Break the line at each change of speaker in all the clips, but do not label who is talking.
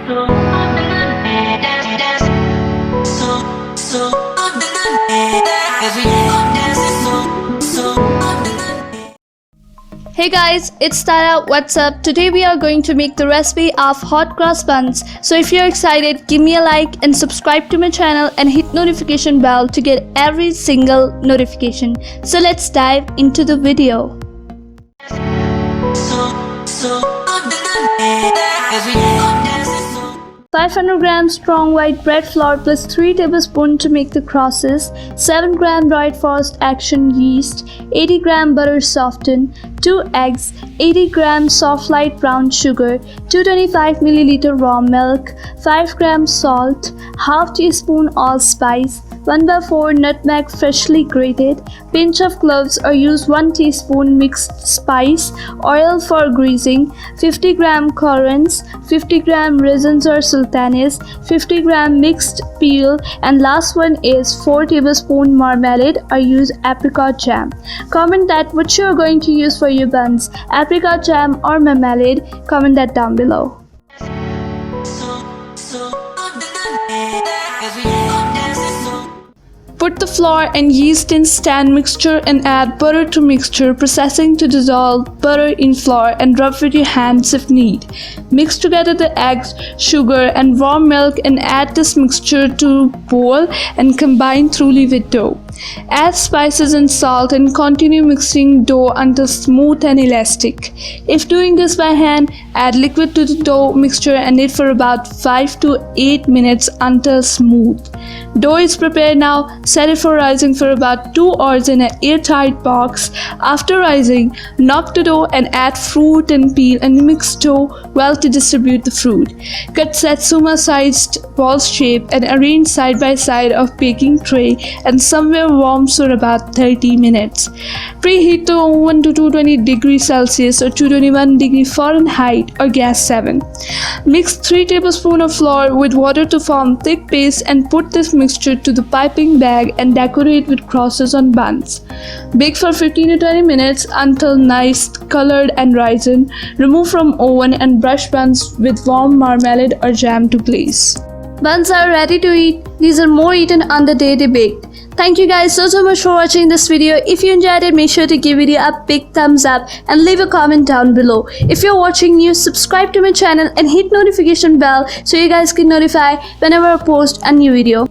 Hey guys, it's Tara. What's up? Today we are going to make the recipe of hot cross buns. So if you're excited, give me a like and subscribe to my channel and hit notification bell to get every single notification. So let's dive into the video. 500 grams strong white bread flour plus 3 tablespoons to make the crosses, 7 gram dried forced action yeast, 80 gram butter softened, 2 eggs, 80 gram soft light brown sugar, 225 milliliter raw milk, 5 gram salt, half teaspoon allspice, 1/4 nutmeg freshly grated, pinch of cloves or use 1 teaspoon mixed spice, oil for greasing, 50 gram currants, 50 gram raisins or sultanas, 50 gram mixed peel, and last one is 4 tablespoon marmalade or use apricot jam. Comment that what you are going to use for your buns, apricot jam or marmalade. Comment that down below. Put the flour and yeast in stand mixture and add butter to mixture, processing to dissolve butter in flour and rub with your hands if need. Mix together the eggs, sugar and warm milk and add this mixture to bowl and combine thoroughly with dough. Add spices and salt and continue mixing dough until smooth and elastic. If doing this by hand, add liquid to the dough mixture and knead for about 5 to 8 minutes until smooth. Dough is prepared now. Set it for rising for about 2 hours in an airtight box. After rising, knock the dough and add fruit and peel and mix dough well to distribute the fruit. Cut Satsuma-sized balls shape and arrange side by side of baking tray and somewhere warm for about 30 minutes. Preheat the oven to 220 degrees Celsius or 221 degrees Fahrenheit or gas 7. Mix 3 tablespoons of flour with water to form thick paste and put this mixture to the piping bag and decorate with crosses on buns. Bake for 15 to 20 minutes until nice colored and risen. Remove from oven and brush buns with warm marmalade or jam to glaze. Buns are ready to eat. These are more eaten on the day they baked. Thank you guys so much for watching this video. If you enjoyed it, make sure to give it a big thumbs up and leave a comment down below. If you're watching new, subscribe to my channel and hit notification bell so you guys get notified whenever I post a new video.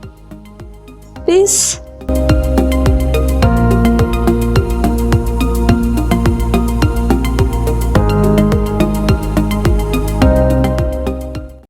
Peace.